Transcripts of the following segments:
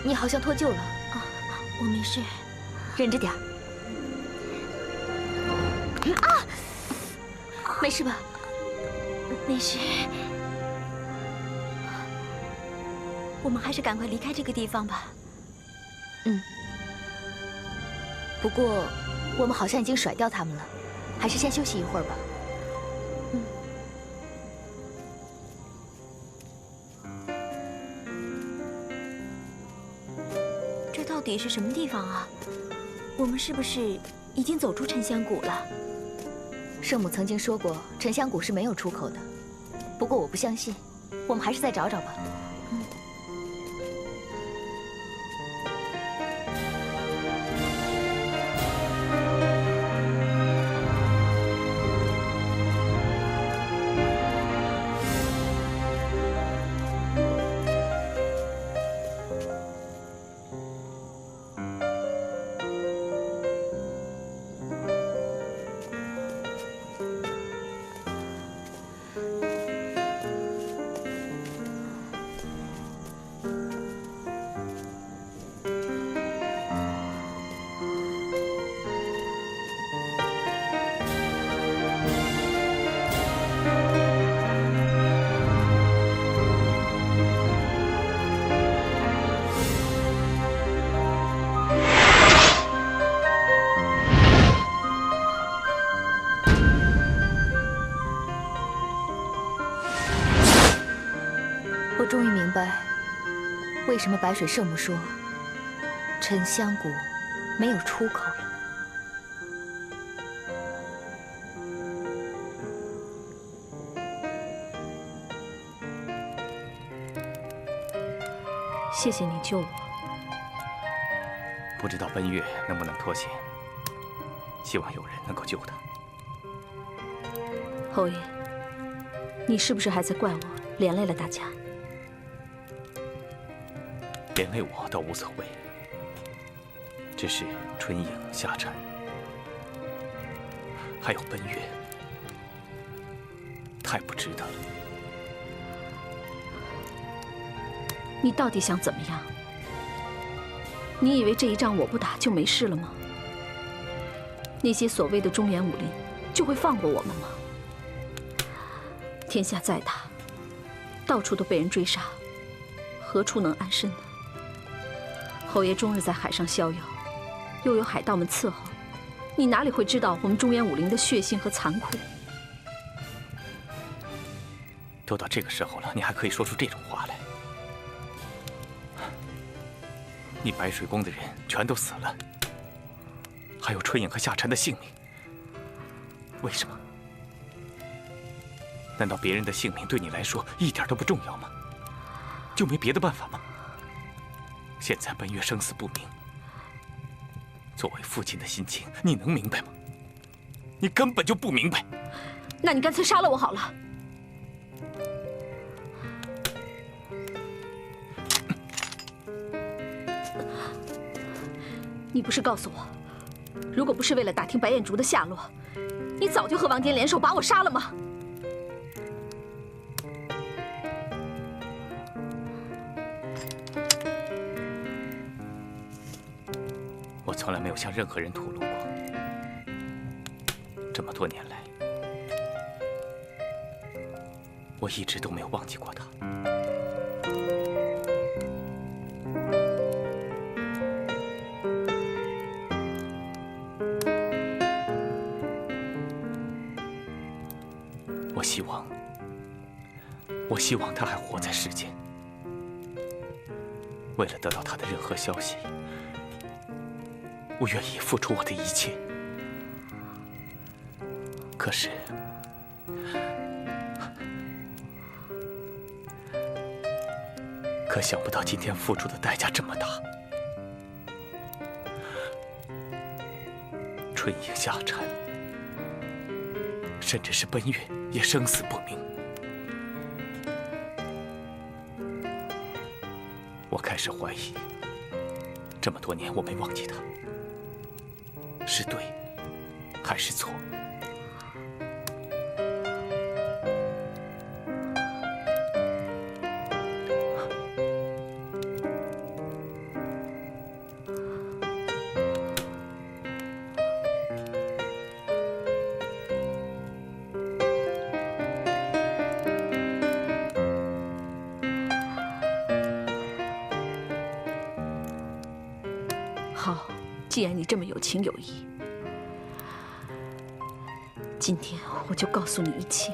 你好像脱臼了啊，我没事，忍着点儿。啊，没事吧？没事。我们还是赶快离开这个地方吧。嗯。不过，我们好像已经甩掉他们了，还是先休息一会儿吧。这到底是什么地方啊？我们是不是已经走出沉香谷了？圣母曾经说过，沉香谷是没有出口的。不过我不相信，我们还是再找找吧。我终于明白，为什么白水圣母说沉香谷没有出口了。谢谢你救我。不知道奔月能不能脱险，希望有人能够救他。侯爷，你是不是还在怪我连累了大家？连累我倒无所谓，只是春影、夏蝉，还有奔月，太不值得了。你到底想怎么样？你以为这一仗我不打就没事了吗？那些所谓的中原武林就会放过我们吗？天下再大，到处都被人追杀，何处能安身呢？侯爷终日在海上逍遥，又有海盗们伺候，你哪里会知道我们中原武林的血性和残酷？都到这个时候了，你还可以说出这种话来？你白水宫的人全都死了，还有春影和夏蝉的性命，为什么？难道别人的性命对你来说一点都不重要吗？就没别的办法吗？现在奔月生死不明，作为父亲的心情，你能明白吗？你根本就不明白。那你干脆杀了我好了。你不是告诉我，如果不是为了打听白燕竹的下落，你早就和王坚联手把我杀了吗？我从来没有向任何人吐露过。这么多年来，我一直都没有忘记过他。我希望他还活在世间。为了得到他的任何消息，我愿意付出我的一切。可是，想不到今天付出的代价这么大。春影夏蝉，甚至是奔月，也生死不明。我开始怀疑，这么多年我没忘记他，是对还是错？好，既然你这么有情有义，今天我就告诉你一切。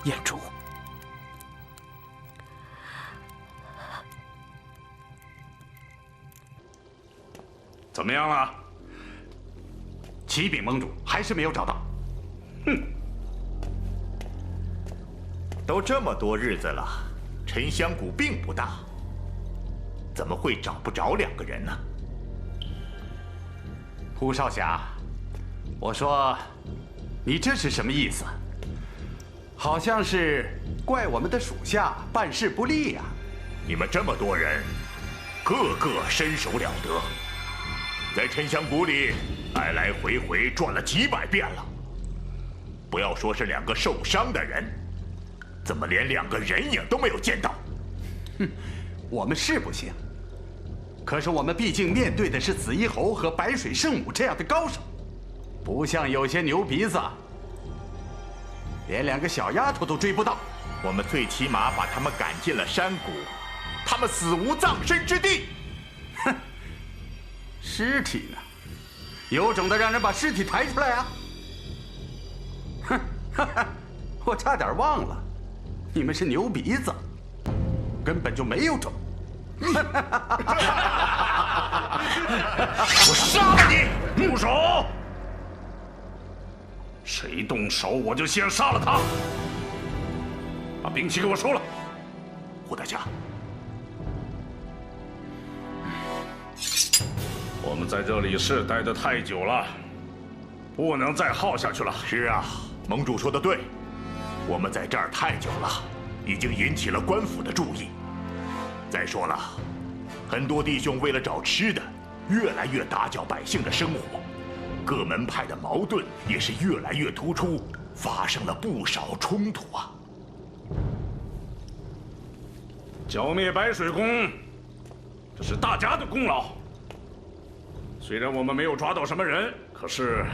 彦主，怎么样了？启禀盟主，还是没有找到。哼，都这么多日子了，沉香谷并不大，怎么会找不着2个人呢？蒲少侠，我说，你这是什么意思？好像是怪我们的属下办事不力呀。你们这么多人，个个身手了得，在沉香谷里来来回回转了几百遍了。不要说是2个受伤的人，怎么连2个人影都没有见到？哼，我们是不行，可是我们毕竟面对的是紫衣侯和白水圣母这样的高手，不像有些牛鼻子，连2个小丫头都追不到。我们最起码把他们赶进了山谷，他们死无葬身之地。哼，尸体呢？有种的让人把尸体抬出来啊！哼，哈哈，我差点忘了，你们是牛鼻子，根本就没有种。我杀了你！住手！谁动手，我就先杀了他。把兵器给我收了。胡大侠，我们在这里是待得太久了，不能再耗下去了。是啊，盟主说的对，我们在这儿太久了，已经引起了官府的注意。再说了，很多弟兄为了找吃的，越来越打搅百姓的生活，各门派的矛盾也是越来越突出，发生了不少冲突啊。剿灭白水宫，这是大家的功劳。虽然我们没有抓到什么人，可是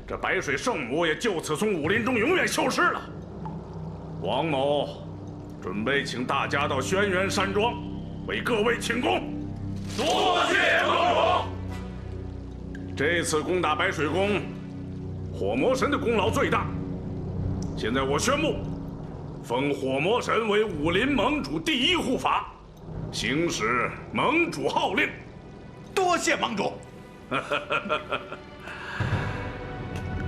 这白水圣母也就此从武林中永远消失了。王某准备请大家到轩辕山庄为各位请功。多谢盟主。这次攻打白水宫，火魔神的功劳最大。现在我宣布，封火魔神为武林盟主第1护法，行使盟主号令。多谢盟主。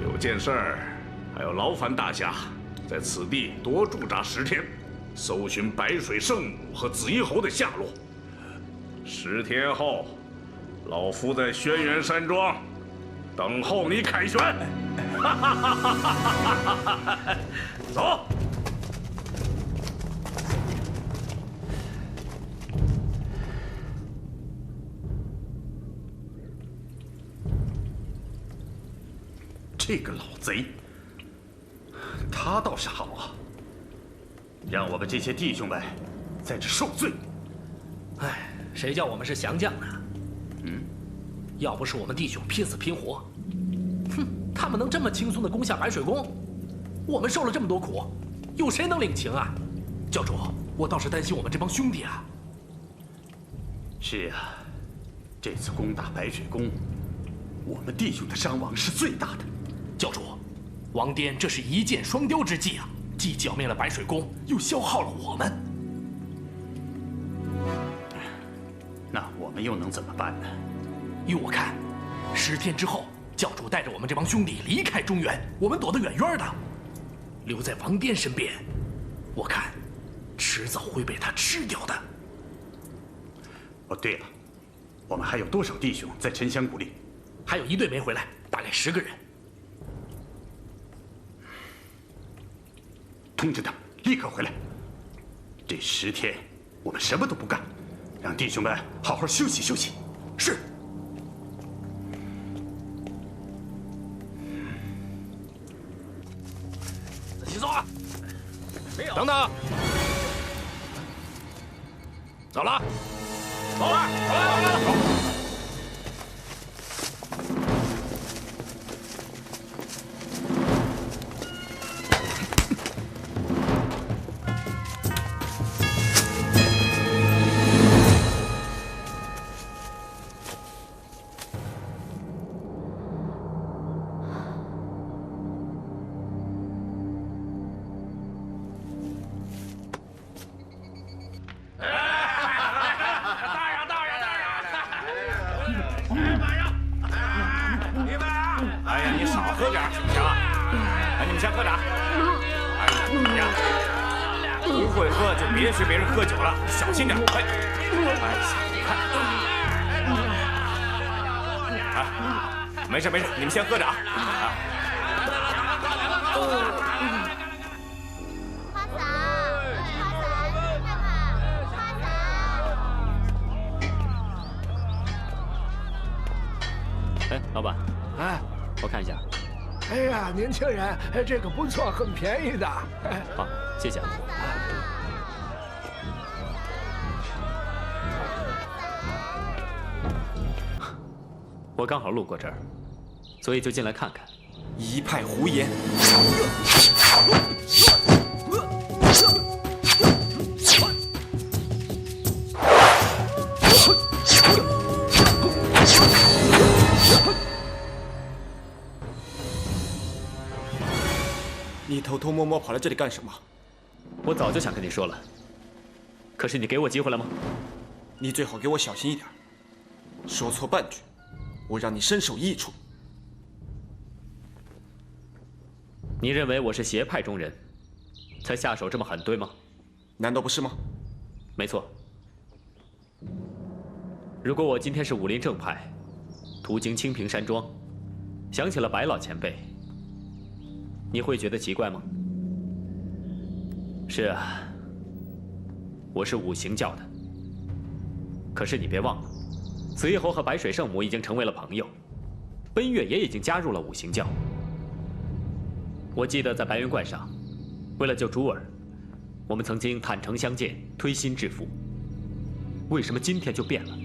有件事儿，还要劳烦大侠在此地多驻扎10天，搜寻白水圣母和紫衣侯的下落。10天后，老夫在轩辕山庄等候你凯旋。走。这个老贼，他倒是好啊，让我们这些弟兄们在这受罪。哎，谁叫我们是降将呢？要不是我们弟兄拼死拼活，哼，他们能这么轻松地攻下白水宫？我们受了这么多苦，有谁能领情啊？教主，我倒是担心我们这帮兄弟啊。是啊，这次攻打白水宫，我们弟兄的伤亡是最大的。教主，王颠这是一箭双雕之计啊，既剿灭了白水宫，又消耗了我们。我们又能怎么办呢？依我看，10天之后，教主带着我们这帮兄弟离开中原，我们躲得远远的，留在王颠身边。我看，迟早会被他吃掉的。哦，对了，我们还有多少弟兄在沉香谷里？还有1队没回来，大概10个人。通知他立刻回来。这10天我们什么都不干，让弟兄们好好休息休息。是。起坐啊！等等，走了，走了，走了，走。别随别人喝酒了，小心点！哎，你看，啊，没事没事，你们先喝着啊。花伞，看看，花伞。哎，老板，哎，我看一下。哎呀，年轻人，这个不错，很便宜的。好，谢谢。我刚好路过这儿，所以就进来看看。一派胡言！你偷偷摸摸跑来这里干什么？我早就想跟你说了，可是你给我机会了吗？你最好给我小心一点，说错半句，我让你身首异处。你认为我是邪派中人，才下手这么狠，对吗？难道不是吗？没错。如果我今天是武林正派，途经清平山庄，想起了白老前辈，你会觉得奇怪吗？是啊，我是五行教的。可是你别忘了，紫衣侯和白水圣母已经成为了朋友，奔月也已经加入了五行教。我记得在白云观上，为了救珠儿，我们曾经坦诚相见，推心置腹。为什么今天就变了？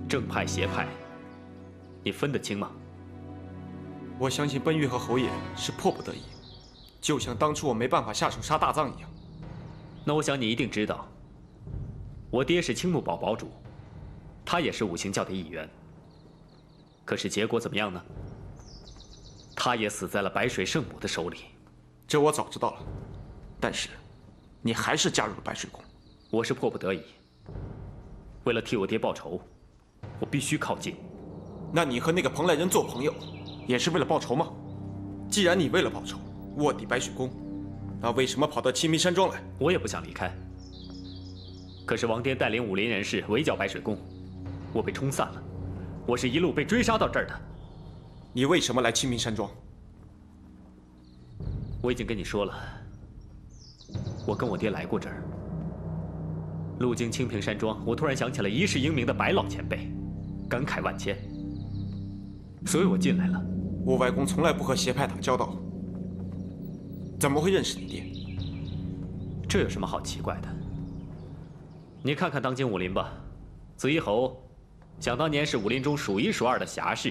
正派邪派，你分得清吗？我相信奔月和侯爷是迫不得已，就像当初我没办法下手杀大藏一样。那我想你一定知道，我爹是青木堡堡主，他也是五行教的一员。可是结果怎么样呢？他也死在了白水圣母的手里。这我早知道了，但是你还是加入了白水宫。我是迫不得已，为了替我爹报仇，我必须靠近。那你和那个蓬莱人做朋友，也是为了报仇吗？既然你为了报仇卧底白水宫，那为什么跑到清明山庄来？我也不想离开。可是王颠带领武林人士围剿白水宫，我被冲散了。我是一路被追杀到这儿的。你为什么来清明山庄？我已经跟你说了，我跟我爹来过这儿。路经清平山庄，我突然想起了一世英名的白老前辈，感慨万千，所以我进来了。我外公从来不和邪派打交道，怎么会认识你爹？这有什么好奇怪的？你看看当今武林吧，紫衣侯，想当年是武林中数一数二的侠士，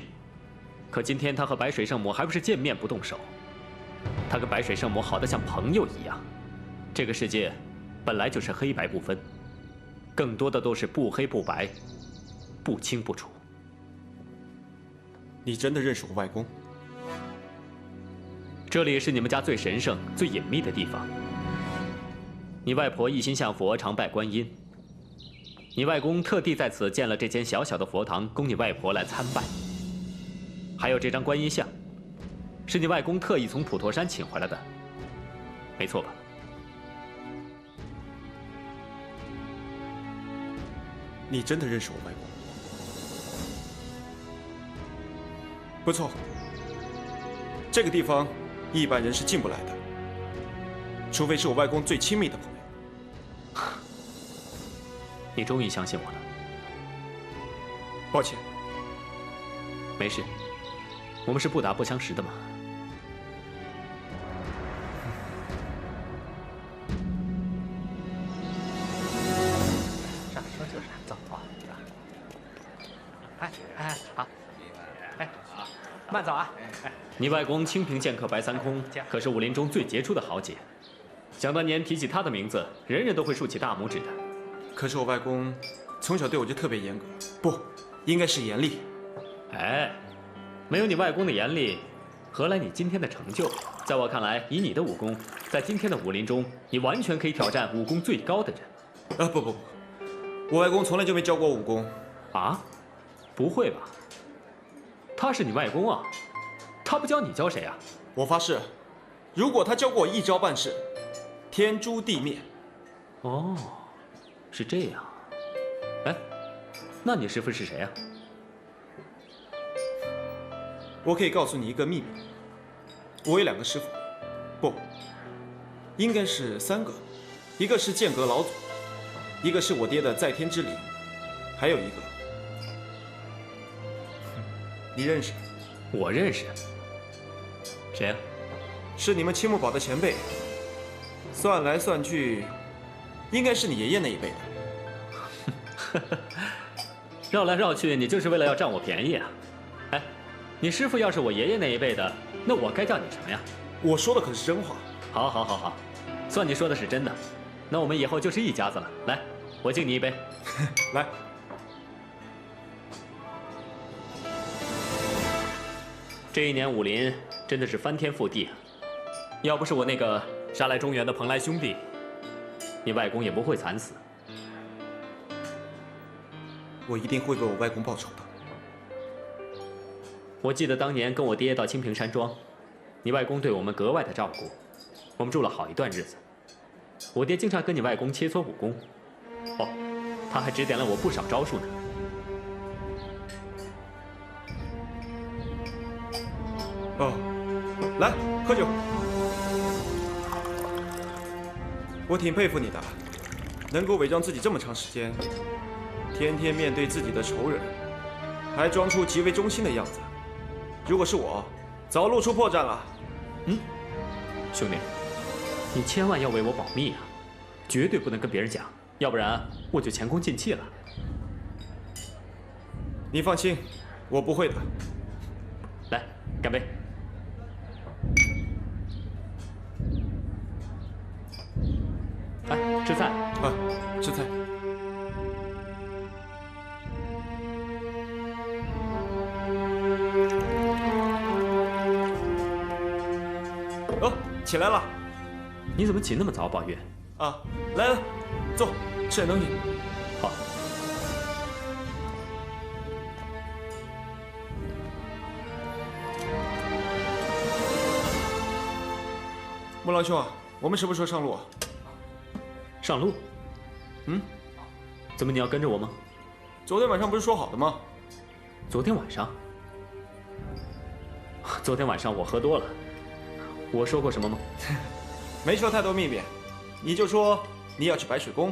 可今天他和白水圣母还不是见面不动手？他跟白水圣母好得像朋友一样。这个世界本来就是黑白不分，更多的都是不黑不白，不清不楚。你真的认识我外公？这里是你们家最神圣、最隐秘的地方。你外婆一心向佛，常拜观音。你外公特地在此建了这间小小的佛堂，供你外婆来参拜。还有这张观音像，是你外公特意从普陀山请回来的，没错吧？你真的认识我外公？不错，这个地方一般人是进不来的，除非是我外公最亲密的朋友。你终于相信我了。抱歉，没事，我们是不打不相识的嘛。上说就是，走啊！好，慢走啊！你外公清平剑客白三空，可是武林中最杰出的豪杰。想当年提起他的名字，人人都会竖起大拇指的。可是我外公从小对我就特别严格，不，应该是严厉。哎，没有你外公的严厉，何来你今天的成就？在我看来，以你的武功，在今天的武林中，你完全可以挑战武功最高的人。不，我外公从来就没教过我武功。啊？不会吧？他是你外公啊，他不教你教谁啊？我发誓，如果他教过我一招半式，天诛地灭。哦，是这样。哎，那你师父是谁啊？我可以告诉你一个秘密，我有2个师父，不，应该是3个，一个是剑阁老祖，一个是我爹的在天之灵，还有一个，你认识？我认识。谁啊？是你们青木堡的前辈，算来算去，应该是你爷爷那一辈的。绕来绕去，你就是为了要占我便宜啊？哎，你师父要是我爷爷那一辈的，那我该叫你什么呀？我说的可是真话。好，算你说的是真的。那我们以后就是一家子了。来，我敬你一杯。来。这一年武林真的是翻天覆地啊！要不是我那个杀来中原的蓬莱兄弟，你外公也不会惨死。我一定会为我外公报仇的。我记得当年跟我爹到清平山庄，你外公对我们格外的照顾，我们住了好一段日子。我爹经常跟你外公切磋武功，哦，他还指点了我不少招数呢。哦，来喝酒。我挺佩服你的，能够伪装自己这么长时间，天天面对自己的仇人，还装出极为忠心的样子。如果是我，早露出破绽了。兄弟，你千万要为我保密啊，绝对不能跟别人讲，要不然我就前功尽弃了。你放心，我不会的。来，干杯！来，吃菜。吃菜。起来了。你怎么起那么早，宝玉？来，坐，吃点东西。好。木狼兄啊，我们什么时候上路啊？上路？怎么你要跟着我吗？昨天晚上不是说好的吗？昨天晚上？昨天晚上我喝多了。我说过什么吗？没说太多秘密，你就说你要去白水宫，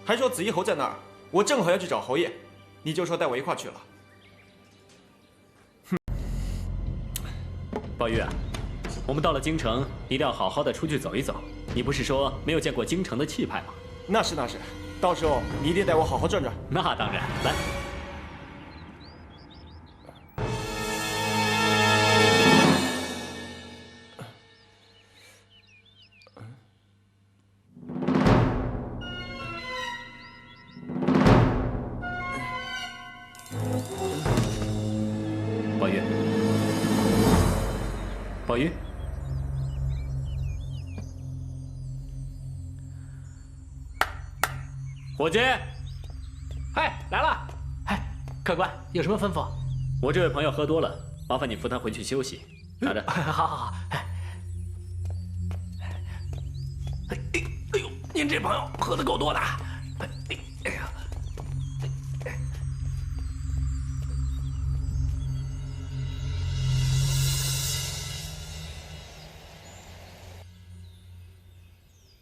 还说紫衣侯在那儿，我正好要去找侯爷，你就说带我一块去了。宝玉啊，我们到了京城，一定要好好的出去走一走。你不是说没有见过京城的气派吗？那是，到时候你一定带我好好转转。那当然，来。宝玉，伙计，哎，来了！哎，客官有什么吩咐？我这位朋友喝多了，麻烦你扶他回去休息。拿着。好好好。哎呦，您这朋友喝的够多的。哎呀。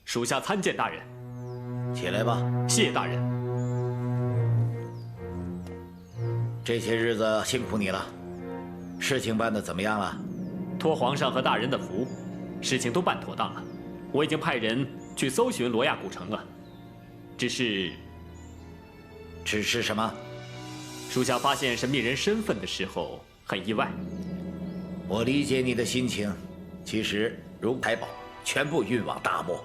属下参见大人。起来吧。谢大人。这些日子辛苦你了，事情办得怎么样了？托皇上和大人的福，事情都办妥当了。我已经派人去搜寻罗亚古城了，只是什么？属下发现神秘人身份的时候很意外。我理解你的心情，其实如财宝全部运往大漠。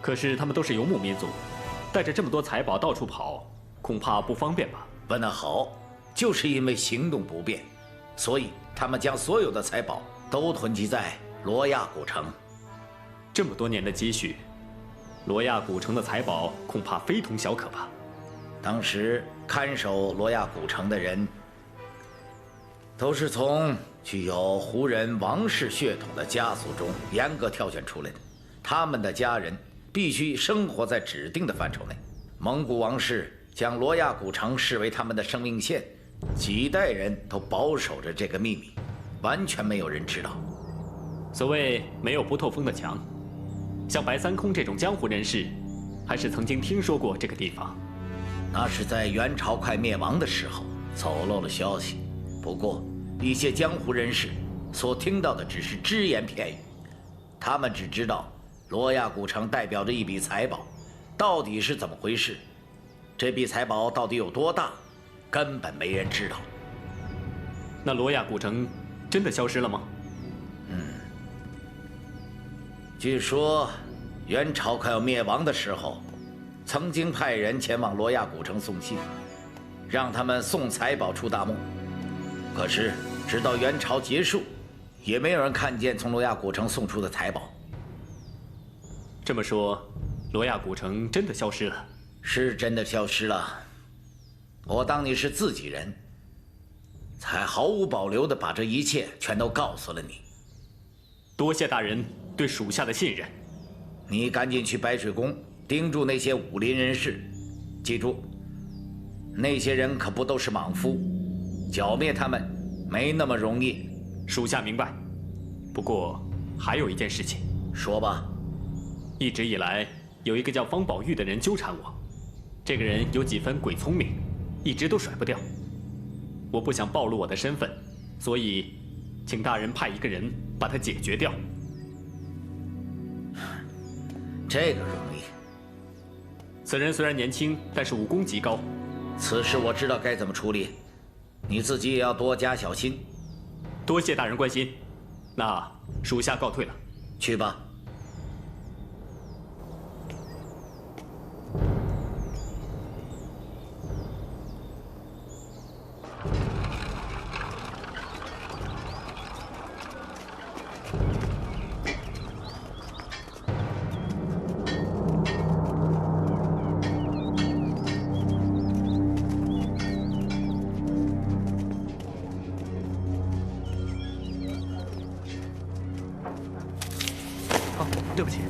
可是他们都是游牧民族，带着这么多财宝到处跑，恐怕不方便吧？问得好，就是因为行动不便，所以他们将所有的财宝都囤积在罗亚古城。这么多年的积蓄，罗亚古城的财宝恐怕非同小可吧？当时看守罗亚古城的人，都是从具有胡人王室血统的家族中严格挑选出来的，他们的家人必须生活在指定的范畴内。蒙古王室将罗亚古城视为他们的生命线，几代人都保守着这个秘密，完全没有人知道。所谓没有不透风的墙，像白三空这种江湖人士，还是曾经听说过这个地方。那是在元朝快灭亡的时候走漏了消息，不过一些江湖人士所听到的只是只言片语，他们只知道罗亚古城代表着一笔财宝，到底是怎么回事？这笔财宝到底有多大，根本没人知道。那罗亚古城真的消失了吗？据说元朝快要灭亡的时候，曾经派人前往罗亚古城送信，让他们送财宝出大漠。可是直到元朝结束，也没有人看见从罗亚古城送出的财宝。这么说，罗亚古城真的消失了？是真的消失了。我当你是自己人，才毫无保留地把这一切全都告诉了你。多谢大人对属下的信任。你赶紧去白水宫盯住那些武林人士，记住，那些人可不都是莽夫，剿灭他们没那么容易。属下明白。不过还有一件事情。说吧。一直以来有一个叫方宝玉的人纠缠我，这个人有几分鬼聪明，一直都甩不掉。我不想暴露我的身份，所以请大人派一个人把他解决掉。这个容易。此人虽然年轻，但是武功极高。此事我知道该怎么处理，你自己也要多加小心。多谢大人关心，那属下告退了。去吧。对不起。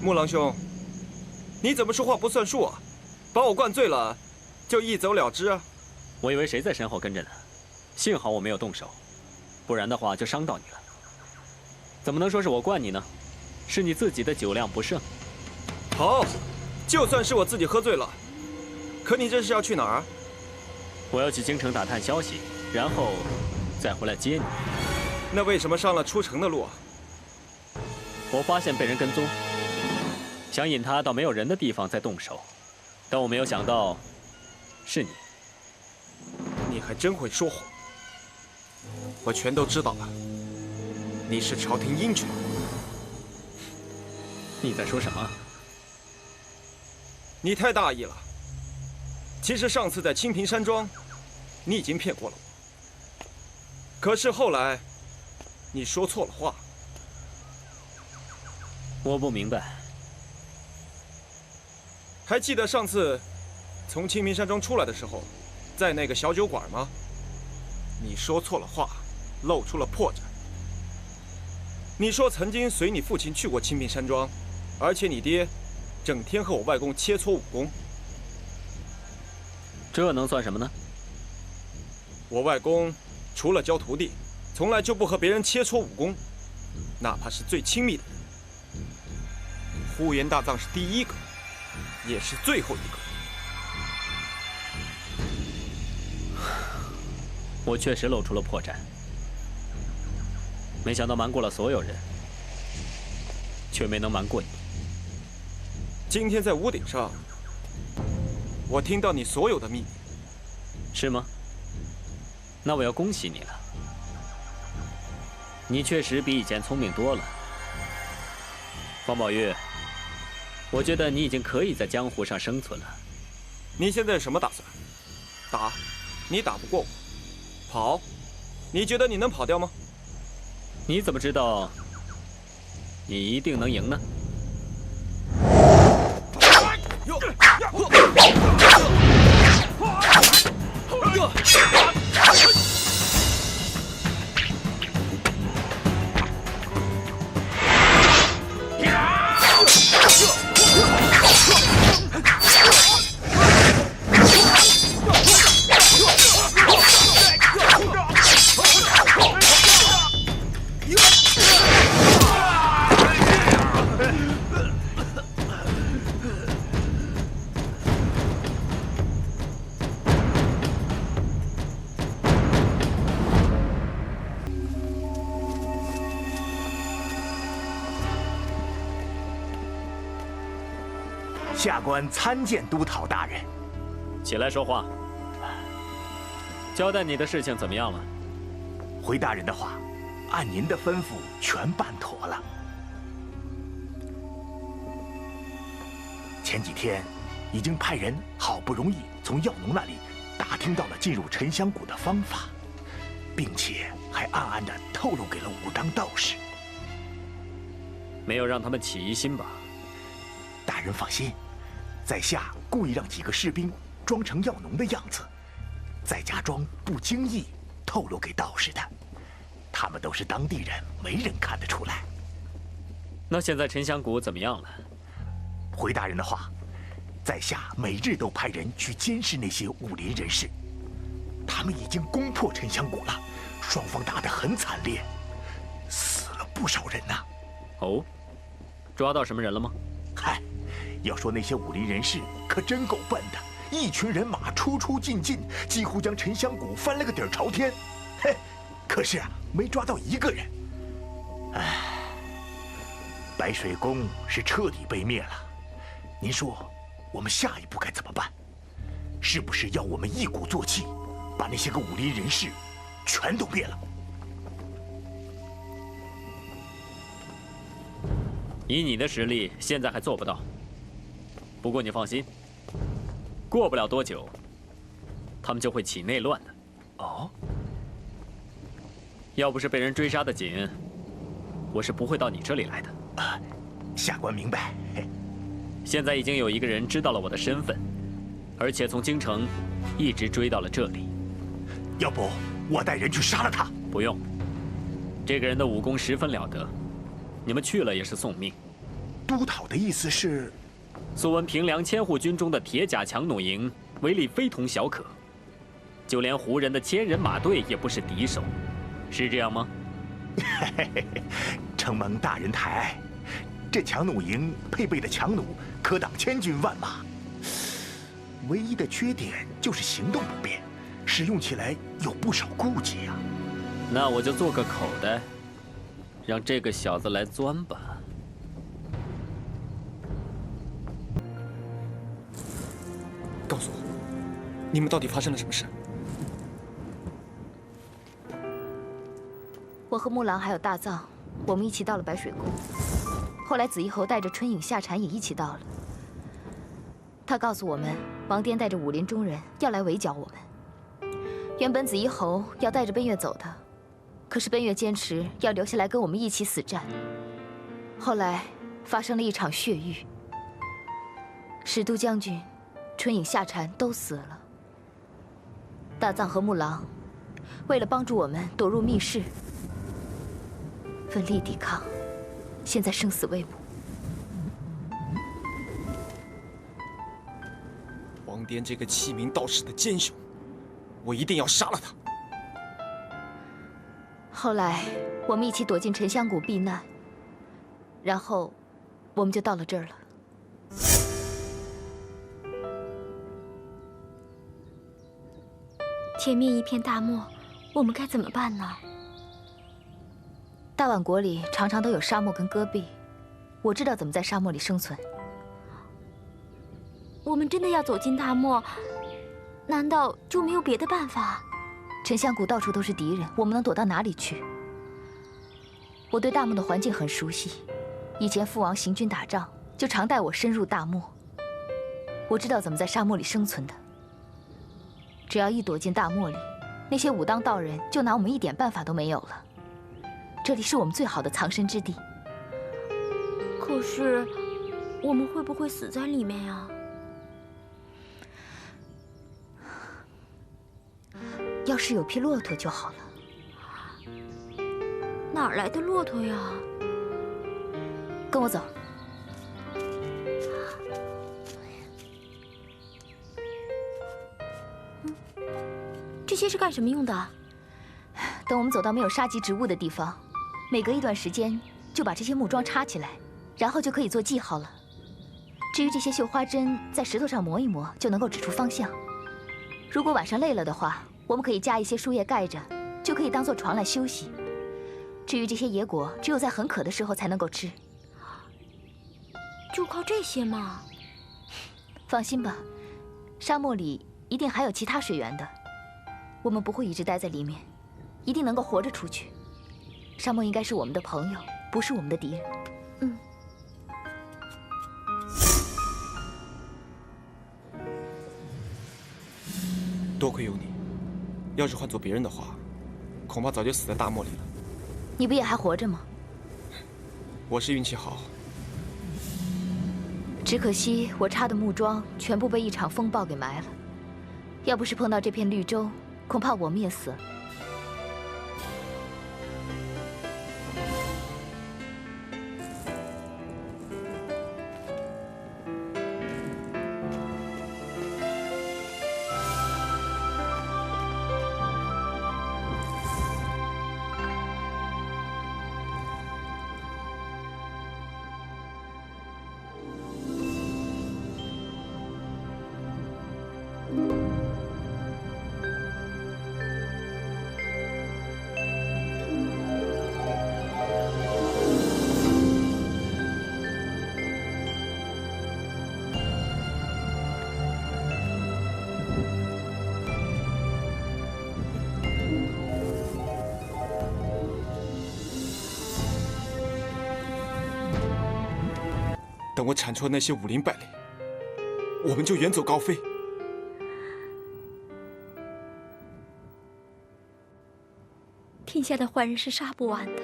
木狼兄，你怎么说话不算数啊？把我灌醉了，就一走了之啊？我以为谁在身后跟着呢，幸好我没有动手。不然的话就伤到你了。怎么能说是我惯你呢？是你自己的酒量不胜。好，就算是我自己喝醉了，可你这是要去哪儿？我要去京城打探消息，然后再回来接你。那为什么上了出城的路啊？我发现被人跟踪，想引他到没有人的地方再动手，但我没有想到是你。你还真会说谎，我全都知道了。你是朝廷鹰犬。你在说什么？你太大意了。其实上次在清平山庄，你已经骗过了我。可是后来，你说错了话。我不明白。还记得上次从清平山庄出来的时候，在那个小酒馆吗？你说错了话，露出了破绽。你说曾经随你父亲去过清平山庄，而且你爹整天和我外公切磋武功。这能算什么呢？我外公除了教徒弟，从来就不和别人切磋武功，哪怕是最亲密的人。呼延大藏是第一个，也是最后一个。我确实露出了破绽，没想到瞒过了所有人，却没能瞒过你。今天在屋顶上，我听到你所有的秘密。是吗？那我要恭喜你了，你确实比以前聪明多了。方宝玉，我觉得你已经可以在江湖上生存了。你现在什么打算？打？你打不过我。跑？你觉得你能跑掉吗？你怎么知道你一定能赢呢？下官参见督讨大人。起来说话。交代你的事情怎么样了？回大人的话，按您的吩咐全办妥了。前几天已经派人好不容易从药农那里打听到了进入沉香谷的方法，并且还暗暗地透露给了武当道士。没有让他们起疑心吧？大人放心，在下故意让几个士兵装成药农的样子，再假装不经意透露给道士的。他们都是当地人，没人看得出来。那现在沉香谷怎么样了？回大人的话，在下每日都派人去监视那些武林人士，他们已经攻破沉香谷了，双方打得很惨烈，死了不少人呐。哦，抓到什么人了吗？嗨，要说那些武林人士可真够笨的，一群人马出出进进，几乎将沉香谷翻了个底儿朝天。嘿，可是啊，没抓到一个人。唉，白水宫是彻底被灭了。您说，我们下一步该怎么办？是不是要我们一鼓作气，把那些个武林人士全都灭了？以你的实力，现在还做不到。不过你放心，过不了多久，他们就会起内乱的。哦，要不是被人追杀的紧，我是不会到你这里来的。下官明白。现在已经有一个人知道了我的身份，而且从京城一直追到了这里。要不我带人去杀了他？不用，这个人的武功十分了得，你们去了也是送命。督讨的意思是，素闻平凉千户军中的铁甲强弩营威力非同小可，就连胡人的千人马队也不是敌手。是这样吗？承蒙大人抬爱，这强弩营配备的强弩可挡千军万马。唯一的缺点就是行动不便，使用起来有不少顾忌呀。那我就做个口袋，让这个小子来钻吧。告诉我，你们到底发生了什么事？我和木狼还有大藏，我们一起到了白水宫。后来紫衣侯带着春影、夏蝉也一起到了。他告诉我们，王颠带着武林中人要来围剿我们。原本紫衣侯要带着奔月走的，可是奔月坚持要留下来跟我们一起死战。后来发生了一场血狱，使都将军、春影、夏蝉都死了。大藏和木狼为了帮助我们躲入密室，奋力抵抗，现在生死未卜。王颠这个欺名盗实的奸雄，我一定要杀了他。后来我们一起躲进沉香谷避难，然后我们就到了这儿了。前面一片大漠，我们该怎么办呢？大宛国里常常都有沙漠跟戈壁，我知道怎么在沙漠里生存。我们真的要走进大漠，难道就没有别的办法？沉香谷到处都是敌人，我们能躲到哪里去？我对大漠的环境很熟悉，以前父王行军打仗就常带我深入大漠，我知道怎么在沙漠里生存的。只要一躲进大漠里，那些武当道人就拿我们一点办法都没有了。这里是我们最好的藏身之地。可是，我们会不会死在里面呀？要是有匹骆驼就好了。哪儿来的骆驼呀？跟我走。这些是干什么用的？等我们走到没有沙棘植物的地方，每隔一段时间就把这些木桩插起来，然后就可以做记号了。至于这些绣花针，在石头上磨一磨就能够指出方向。如果晚上累了的话，我们可以加一些树叶盖着，就可以当做床来休息。至于这些野果，只有在很渴的时候才能够吃。就靠这些吗？放心吧，沙漠里一定还有其他水源的，我们不会一直待在里面，一定能够活着出去。沙漠应该是我们的朋友，不是我们的敌人。嗯。多亏有你，要是换做别人的话，恐怕早就死在大漠里了。你不也还活着吗？我是运气好，只可惜我插的木桩全部被一场风暴给埋了。要不是碰到这片绿洲，恐怕我们也死了。等我铲除了那些武林败类，我们就远走高飞。天下的坏人是杀不完的。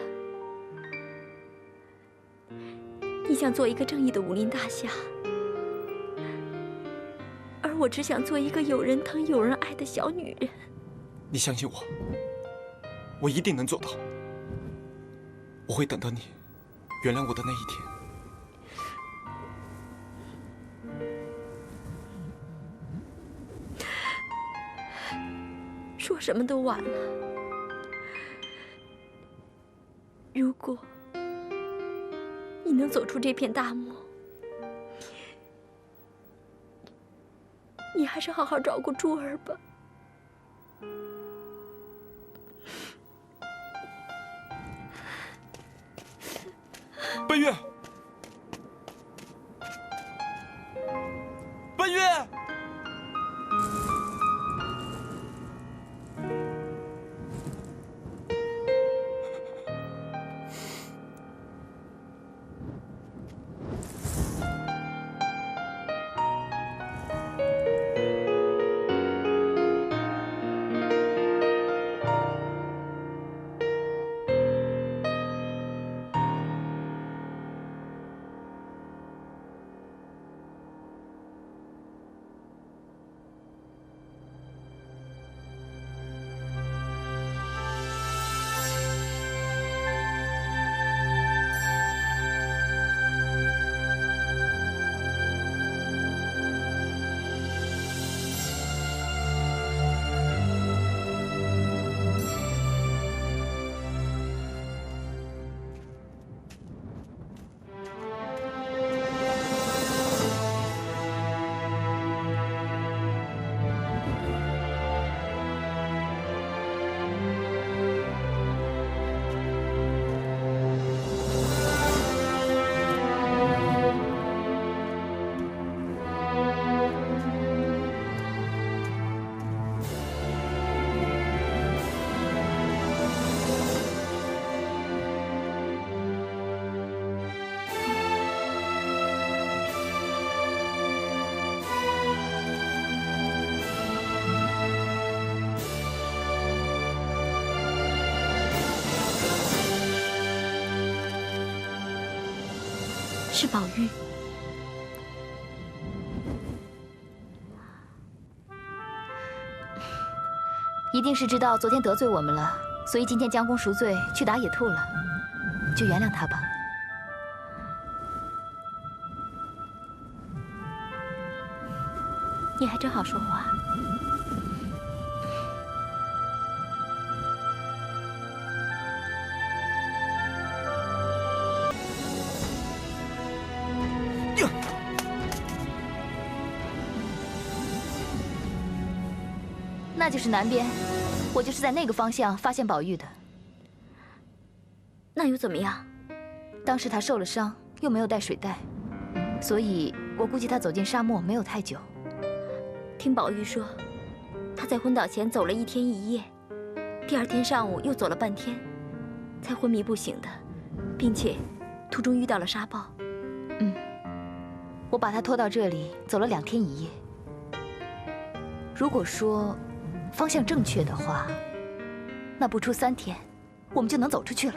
你想做一个正义的武林大侠，而我只想做一个有人疼、有人爱的小女人。你相信我，我一定能做到。我会等到你原谅我的那一天。说什么都晚了。如果你能走出这片大漠，你还是好好照顾珠儿吧。奔月，奔月。是宝玉。一定是知道昨天得罪我们了，所以今天将功赎罪去打野兔了，就原谅他吧。你还真好说话。那就是南边，我就是在那个方向发现宝玉的。那又怎么样？当时他受了伤，又没有带水袋，所以我估计他走进沙漠没有太久。听宝玉说，他在昏倒前走了1天1夜，第2天上午又走了半天，才昏迷不醒的，并且途中遇到了沙暴。我把他拖到这里，走了2天1夜。如果说方向正确的话，那不出3天，我们就能走出去了。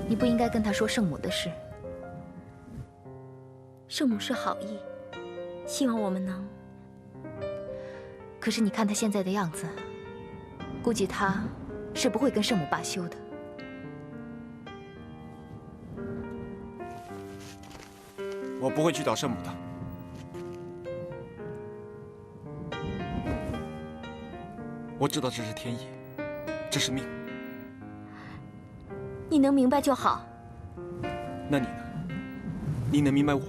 你不应该跟他说圣母的事。圣母是好意，希望我们能……可是你看他现在的样子，估计他是不会跟圣母罢休的。我不会去找圣母的。我知道这是天意，这是命。你能明白就好。那你呢？你能明白我吗？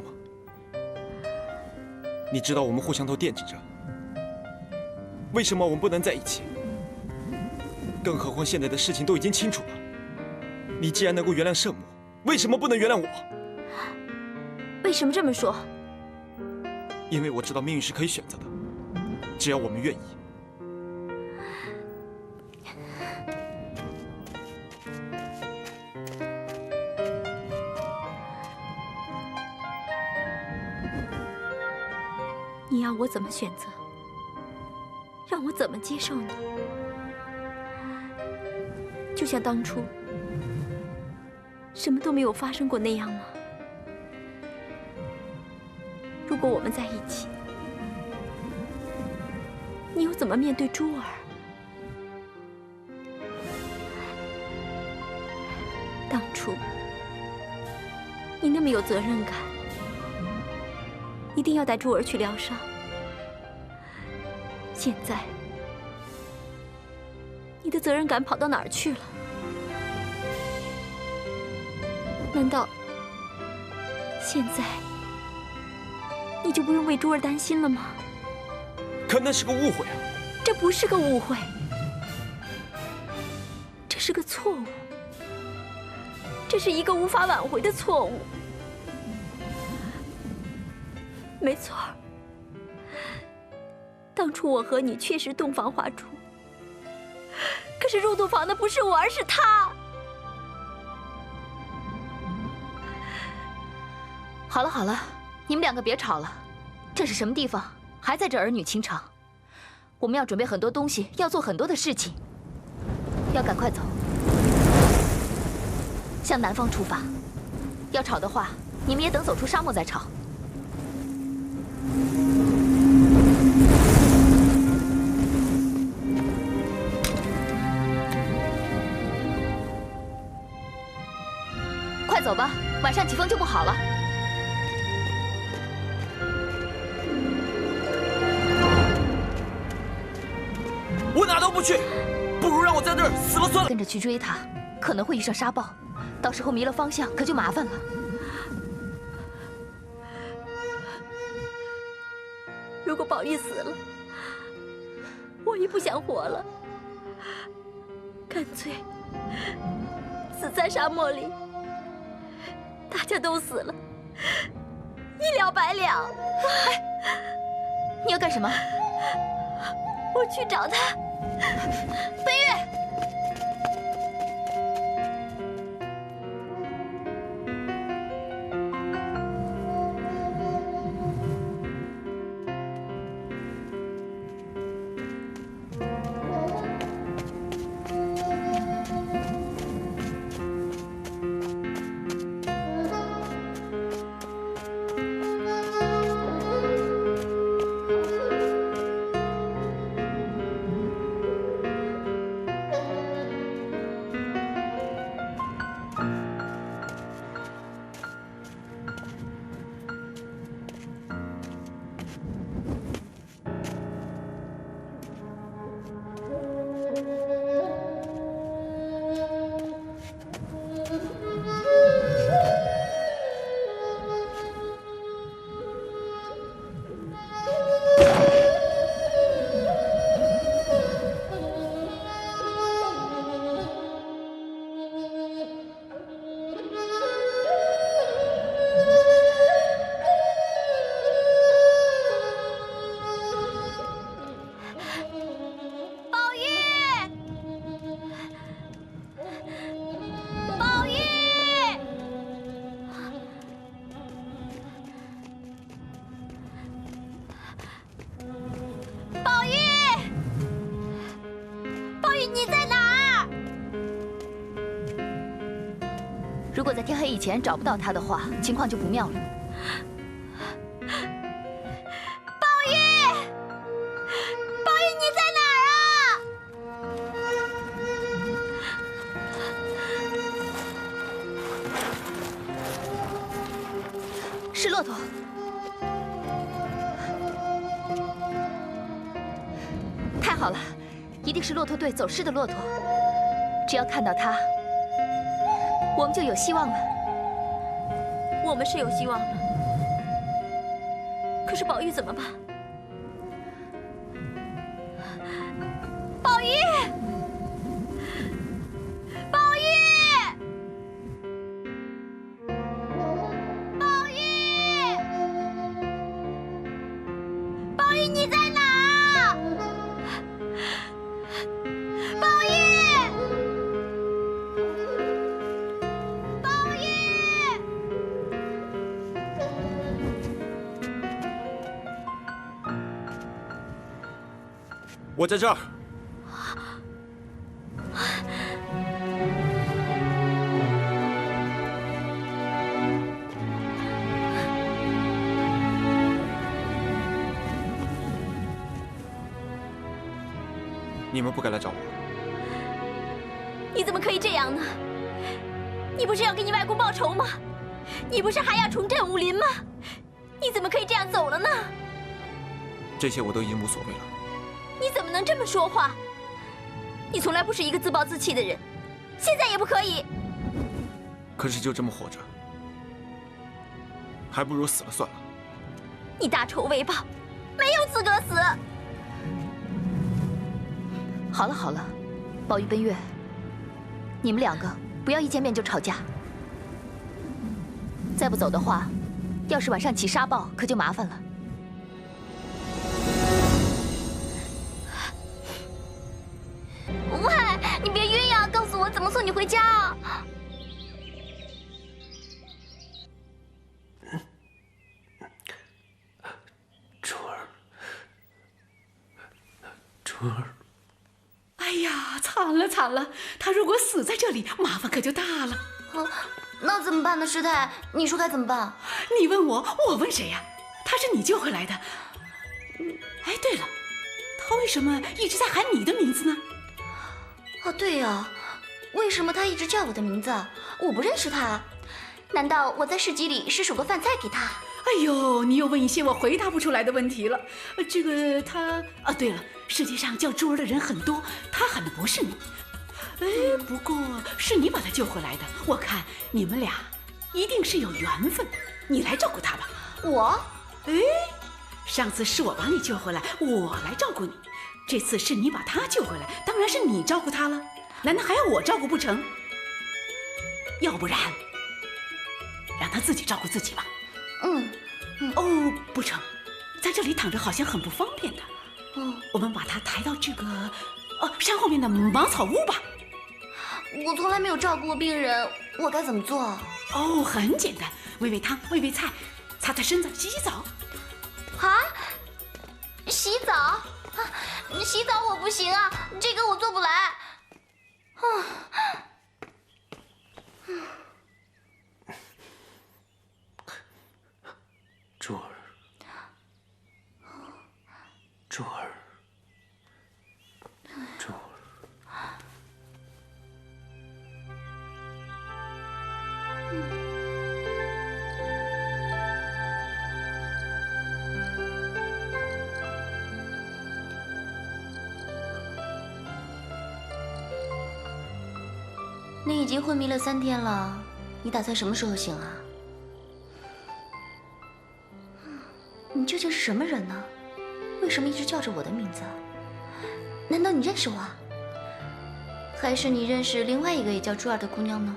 你知道我们互相都惦记着，为什么我们不能在一起？更何况现在的事情都已经清楚了。你既然能够原谅圣母，为什么不能原谅我？为什么这么说？因为我知道命运是可以选择的，只要我们愿意。你要我怎么选择？让我怎么接受你？就像当初什么都没有发生过那样吗？如果我们在一起，你又怎么面对珠儿？当初你那么有责任感，一定要带珠儿去疗伤。现在你的责任感跑到哪儿去了？难道现在你就不用为珠儿担心了吗？可那是个误会啊！这不是个误会，这是个错误，这是一个无法挽回的错误。没错，当初我和你确实洞房花烛，可是入洞房的不是我，而是他。好了好了，你们两个别吵了。这是什么地方？还在这儿女情长？我们要准备很多东西，要做很多的事情，要赶快走，向南方出发。要吵的话，你们也等走出沙漠再吵。快走吧，晚上起风就不好了。我哪都不去，不如让我在这儿死了算了。跟着去追他，可能会遇上沙暴，到时候迷了方向，可就麻烦了。如果宝玉死了，我也不想活了，干脆死在沙漠里，大家都死了，一了百了。哎，你要干什么？我去找他。飞跃！如果在天黑以前找不到他的话，情况就不妙了。宝玉，宝玉，你在哪儿啊？是骆驼。太好了，一定是骆驼队走失的骆驼。只要看到他，我们就有希望了。我们是有希望了，可是宝玉怎么办？宝玉，宝玉，宝玉，宝玉，你在哪儿？宝玉。我在这儿。你们不该来找我。你怎么可以这样呢？你不是要给你外公报仇吗？你不是还要重振武林吗？你怎么可以这样走了呢？这些我都已经无所谓了。你怎么能这么说话？你从来不是一个自暴自弃的人，现在也不可以。可是就这么活着，还不如死了算了。你大仇未报，没有资格死。好了好了，宝玉、奔月，你们两个不要一见面就吵架。再不走的话，要是晚上起沙暴，可就麻烦了。喂，你别晕呀！告诉我怎么送你回家啊！珠儿，珠儿。哎呀，惨了惨了！他如果死在这里，麻烦可就大了。那怎么办呢，师太？你说该怎么办？你问我，我问谁呀？他是你救回来的。哎，对了，他为什么一直在喊你的名字呢？哦，对呀，为什么他一直叫我的名字？我不认识他，难道我在市集里施手过饭菜给他？哎呦，你又问一些我回答不出来的问题了。这个他啊，对了，世界上叫珠儿的人很多，他喊的不是你。哎，不过是你把他救回来的，我看你们俩一定是有缘分。你来照顾他吧。我？哎，上次是我把你救回来，我来照顾你。这次是你把他救回来，当然是你照顾他了。难道还要我照顾不成？要不然，让他自己照顾自己吧。哦，不成，在这里躺着好像很不方便的。我们把他抬到这个山后面的芒草屋吧。我从来没有照顾过病人，我该怎么做？哦，很简单，喂喂汤，喂喂菜，擦擦身子，洗洗澡。啊？洗澡？啊，洗澡我不行啊，这个我做不来。珠儿，珠儿，珠儿。你已经昏迷了3天了，你打算什么时候醒啊？你究竟是什么人呢？为什么一直叫着我的名字？难道你认识我？还是你认识另外一个也叫珠儿的姑娘呢？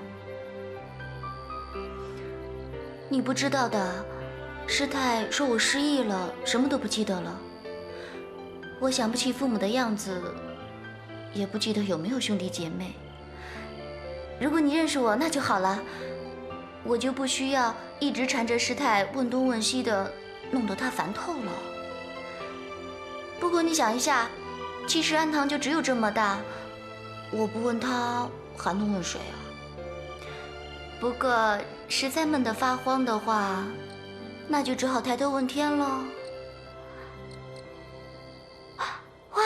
你不知道的，师太说我失忆了，什么都不记得了。我想不起父母的样子，也不记得有没有兄弟姐妹。如果你认识我，那就好了，我就不需要一直缠着师太问东问西的，弄得她烦透了。不过你想一下，其实安堂就只有这么大，我不问她，还能问谁啊？不过实在闷得发慌的话，那就只好抬头问天喽。哇，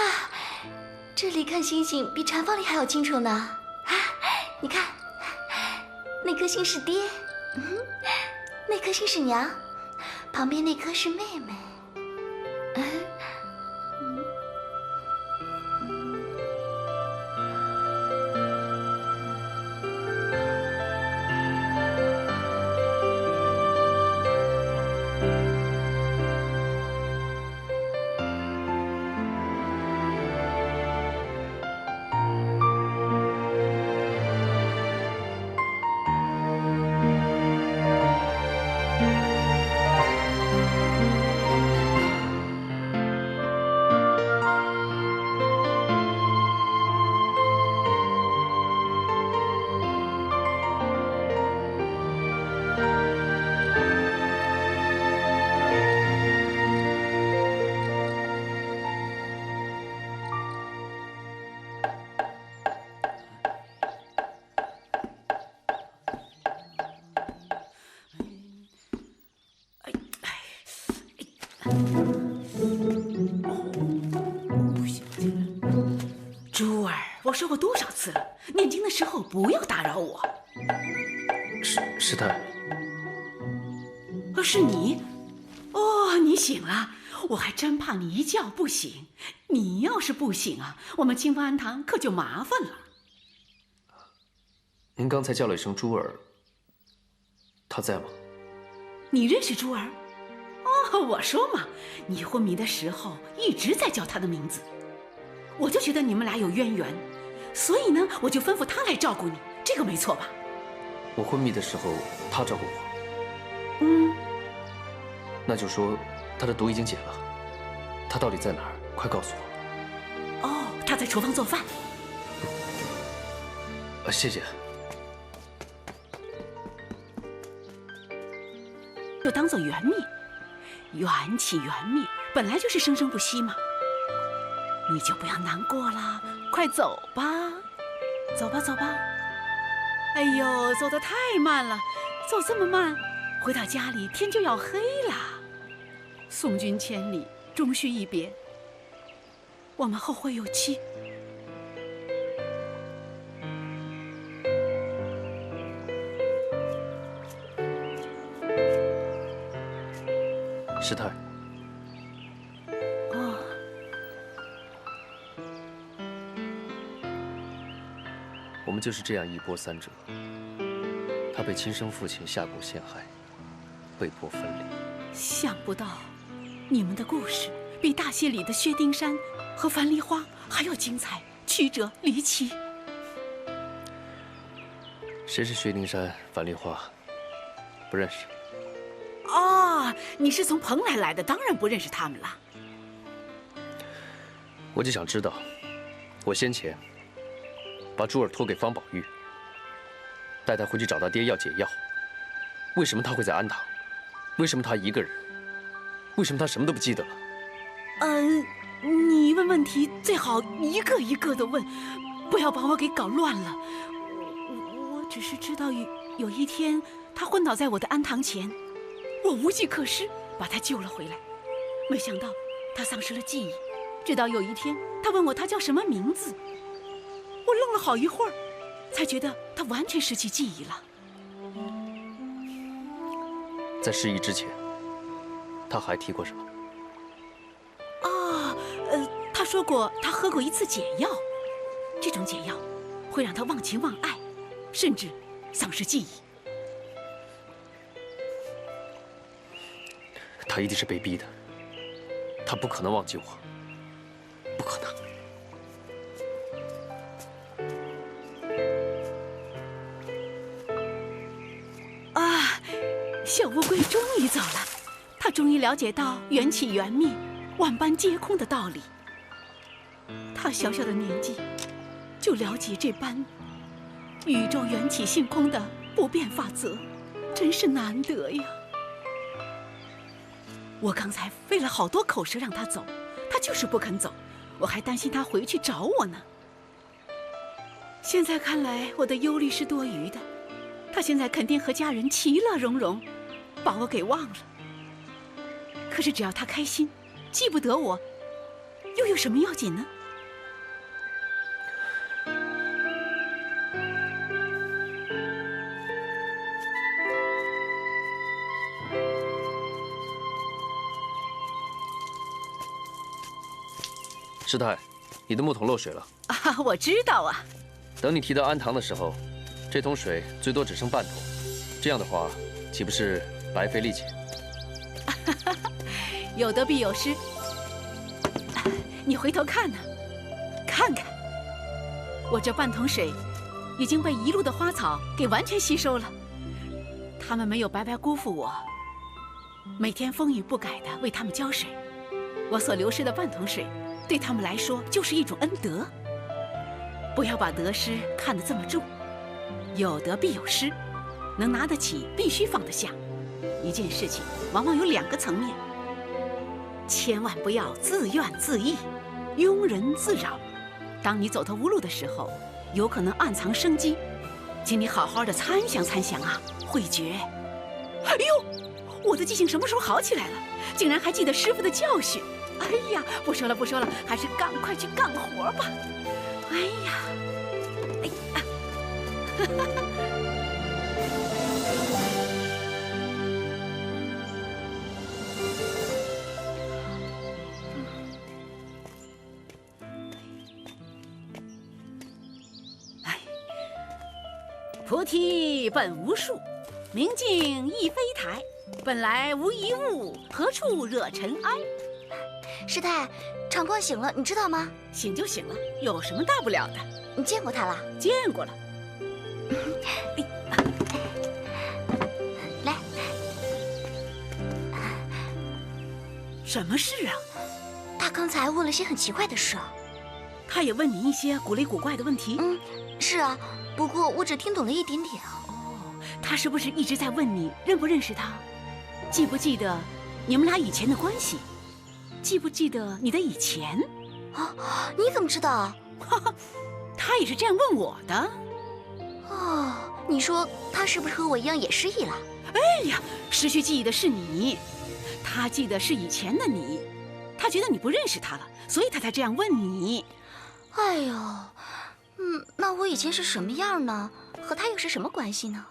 这里看星星比禅房里还要清楚呢。你看，那颗星是爹，那颗星是娘，旁边那颗是妹妹。珠儿，我说过多少次了，念经的时候不要打扰我。师太。是你？哦，你醒了。我还真怕你一觉不醒。你要是不醒啊，我们清风庵堂可就麻烦了。您刚才叫了一声珠儿，她在吗？你认识珠儿？哦，我说嘛，你昏迷的时候一直在叫她的名字，我就觉得你们俩有渊源，所以呢，我就吩咐她来照顾你，这个没错吧？我昏迷的时候，她照顾我。那就说她的毒已经解了。她到底在哪儿？快告诉我。哦，她在厨房做饭。谢谢。就当做缘灭，缘起缘灭，本来就是生生不息嘛。你就不要难过了，快走吧，走吧，走吧。哎呦，走得太慢了，走这么慢，回到家里天就要黑了。送君千里，终须一别，我们后会有期。师太。哦，我们就是这样一波三折。他被亲生父亲下蛊陷害，被迫分离。想不到，你们的故事比大戏里的薛丁山和樊梨花还要精彩、曲折离奇。谁是薛丁山、樊梨花？不认识。哦，你是从蓬莱来的，当然不认识他们了。我就想知道，我先前把珠儿托给方宝玉，带他回去找他爹要解药，为什么他会在安堂？为什么他一个人？为什么他什么都不记得了？你问问题最好一个一个的问，不要把我给搞乱了。我只是知道有一天他昏倒在我的安堂前。我无计可施，把他救了回来。没想到他丧失了记忆，直到有一天他问我他叫什么名字，我愣了好一会儿，才觉得他完全失去记忆了。在失忆之前，他还提过什么？他说过他喝过一次解药，这种解药会让他忘情忘爱，甚至丧失记忆。他一定是被逼的，他不可能忘记我，不可能。啊，小乌龟终于走了，他终于了解到缘起缘灭、万般皆空的道理。他小小的年纪，就了解这般宇宙缘起性空的不变法则，真是难得呀。我刚才费了好多口舌让他走，他就是不肯走，我还担心他回去找我呢。现在看来，我的忧虑是多余的，他现在肯定和家人其乐融融，把我给忘了。可是只要他开心，记不得我，又有什么要紧呢？师太，你的木桶漏水了。啊，我知道啊。等你提到安堂的时候，这桶水最多只剩半桶，这样的话，岂不是白费力气？有得必有失。你回头看呢，看看，我这半桶水已经被一路的花草给完全吸收了。他们没有白白辜负我，每天风雨不改的为他们浇水。我所流失的半桶水，对他们来说就是一种恩德。不要把得失看得这么重，有得必有失，能拿得起必须放得下。一件事情往往有两个层面，千万不要自怨自艾，庸人自扰。当你走投无路的时候，有可能暗藏生机，请你好好的参详参详啊，慧觉。哎呦，我的记性什么时候好起来了？竟然还记得师傅的教训。哎呀，不说了不说了，还是赶快去干活吧。哎呀，哎呀，菩提本无树，明镜亦非台，本来无一物，何处惹尘埃？师太，长光醒了，你知道吗？醒就醒了，有什么大不了的？你见过他了？见过了。来，什么事啊？他刚才问了些很奇怪的事。他也问你一些古里古怪的问题？是啊，不过我只听懂了一点点。他是不是一直在问你认不认识他，记不记得你们俩以前的关系，记不记得你的以前？啊，你怎么知道？他也是这样问我的。哦，你说他是不是和我一样也失忆了？哎呀，失去记忆的是你，他记得是以前的你，他觉得你不认识他了，所以他才这样问你。哎呦，那我以前是什么样呢？和他又是什么关系呢？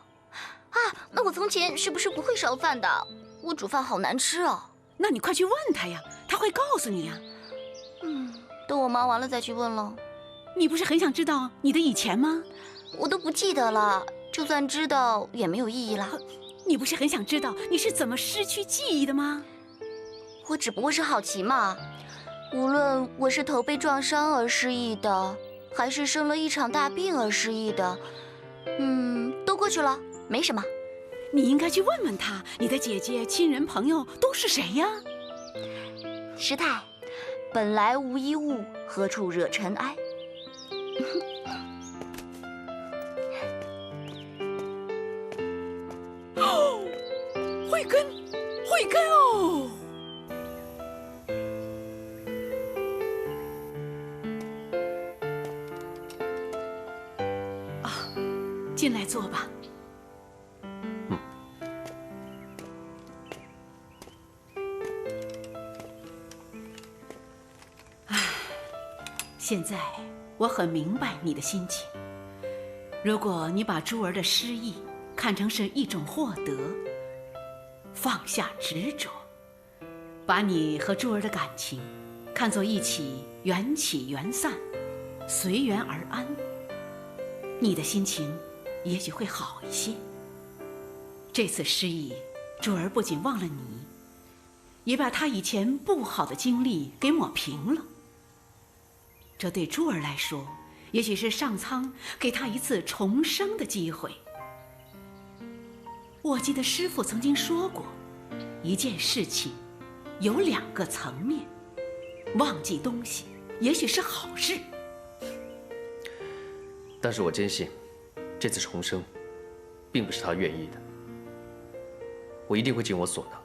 啊，那我从前是不是不会烧饭的？我煮饭好难吃哦。那你快去问他呀，他会告诉你呀。等我忙完了再去问喽。你不是很想知道你的以前吗？我都不记得了，就算知道也没有意义了。你不是很想知道你是怎么失去记忆的吗？我只不过是好奇嘛。无论我是头被撞伤而失忆的，还是生了一场大病而失忆的，都过去了，没什么。你应该去问问他，你的姐姐、亲人、朋友都是谁呀？师太，本来无一物，何处惹尘埃？哦，慧根哦！啊，进来坐吧。现在我很明白你的心情。如果你把珠儿的失忆看成是一种获得，放下执着，把你和珠儿的感情看作一起缘起缘散，随缘而安，你的心情也许会好一些。这次失忆，珠儿不仅忘了你，也把她以前不好的经历给抹平了。这对珠儿来说，也许是上苍给她一次重生的机会。我记得师父曾经说过，一件事情有2个层面，忘记东西也许是好事。但是我坚信，这次重生，并不是他愿意的。我一定会尽我所能，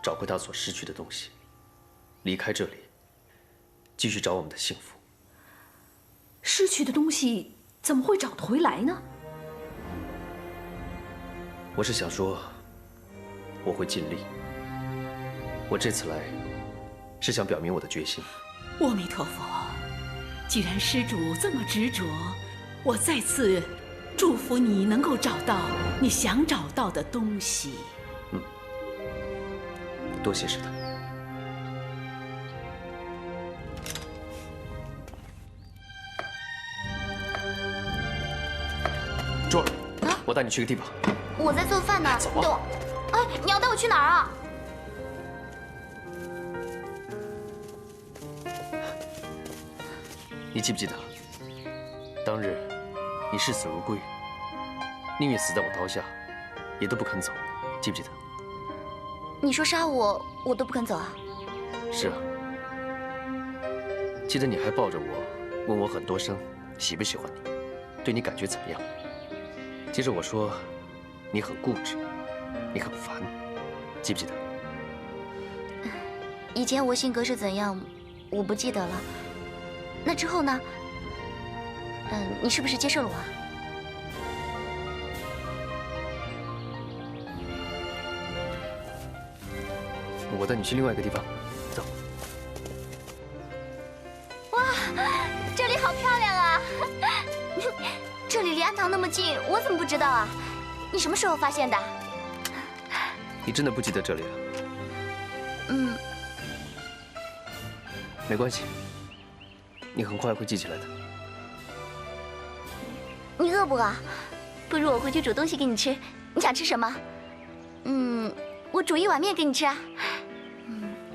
找回他所失去的东西，离开这里，继续找我们的幸福。失去的东西怎么会找得回来呢？我是想说，我会尽力。我这次来，是想表明我的决心。阿弥陀佛，既然施主这么执着，我再次祝福你能够找到你想找到的东西。多谢师太。珠儿，我带你去个地方。我在做饭呢，走啊！你等我。哎，你要带我去哪儿啊？你记不记得，当日你视死如归，宁愿死在我刀下，也都不肯走，记不记得？你说杀我，我都不肯走啊？是啊。记得你还抱着我，问我很多声喜不喜欢你，对你感觉怎么样？接着我说，你很固执，你很烦，记不记得？以前我性格是怎样，我不记得了。那之后呢？你是不是接受了我啊？我带你去另外一个地方，走。哇，这里好漂亮啊！这里离安堂那么近，我怎么不知道啊？你什么时候发现的？你真的不记得这里了？没关系，你很快会记起来的。你饿不饿？不如我回去煮东西给你吃。你想吃什么？我煮一碗面给你吃啊。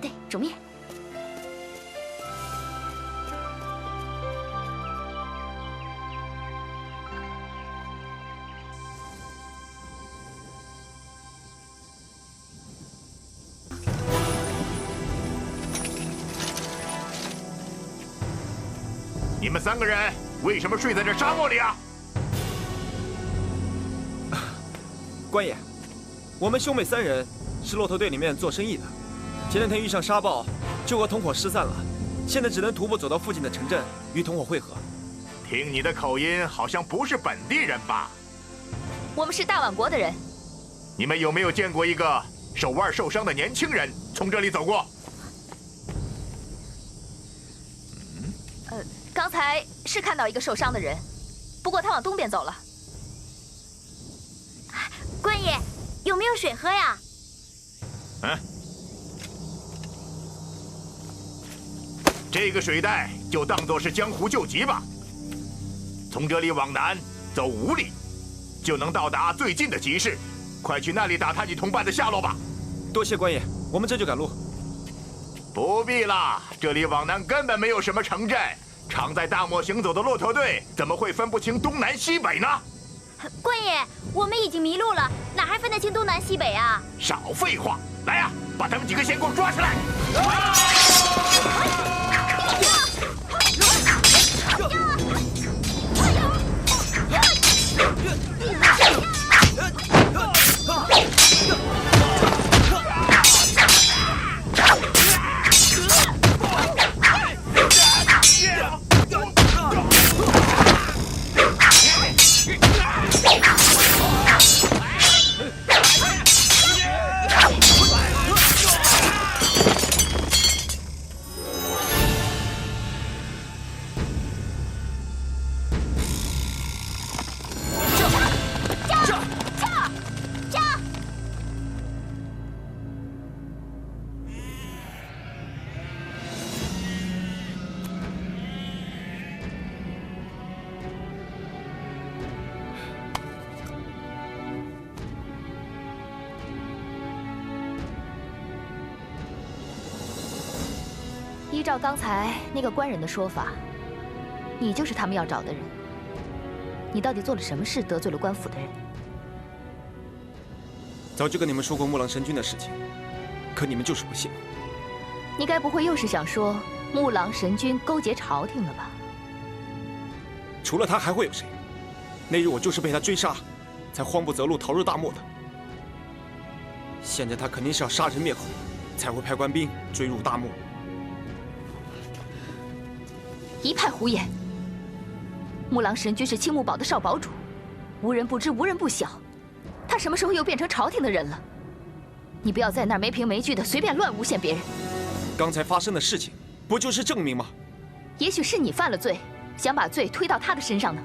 对，煮面。你们3个人为什么睡在这沙漠里啊？官爷，我们兄妹3人是骆驼队里面做生意的，前2天遇上沙暴，就和同伙失散了，现在只能徒步走到附近的城镇与同伙会合。听你的口音，好像不是本地人吧？我们是大宛国的人。你们有没有见过一个手腕受伤的年轻人从这里走过？刚才是看到一个受伤的人，不过他往东边走了。官爷，有没有水喝呀？这个水带就当作是江湖救急吧。从这里往南走5里，就能到达最近的集市。快去那里打探你同伴的下落吧。多谢官爷，我们这就赶路。不必啦，这里往南根本没有什么城镇。常在大漠行走的骆驼队怎么会分不清东南西北呢？官爷，我们已经迷路了，哪还分得清东南西北啊？少废话，来呀，把他们几个先给我抓起来！依照刚才那个官人的说法，你就是他们要找的人。你到底做了什么事得罪了官府的人？早就跟你们说过木狼神君的事情，可你们就是不信。你该不会又是想说木狼神君勾结朝廷了吧？除了他还会有谁？那日我就是被他追杀，才慌不择路逃入大漠的。现在他肯定是要杀人灭口，才会派官兵追入大漠。一派胡言！木狼神君是青木堡的少堡主，无人不知，无人不晓。他什么时候又变成朝廷的人了？你不要在那儿没凭没据的随便乱诬陷别人。刚才发生的事情，不就是证明吗？也许是你犯了罪，想把罪推到他的身上呢。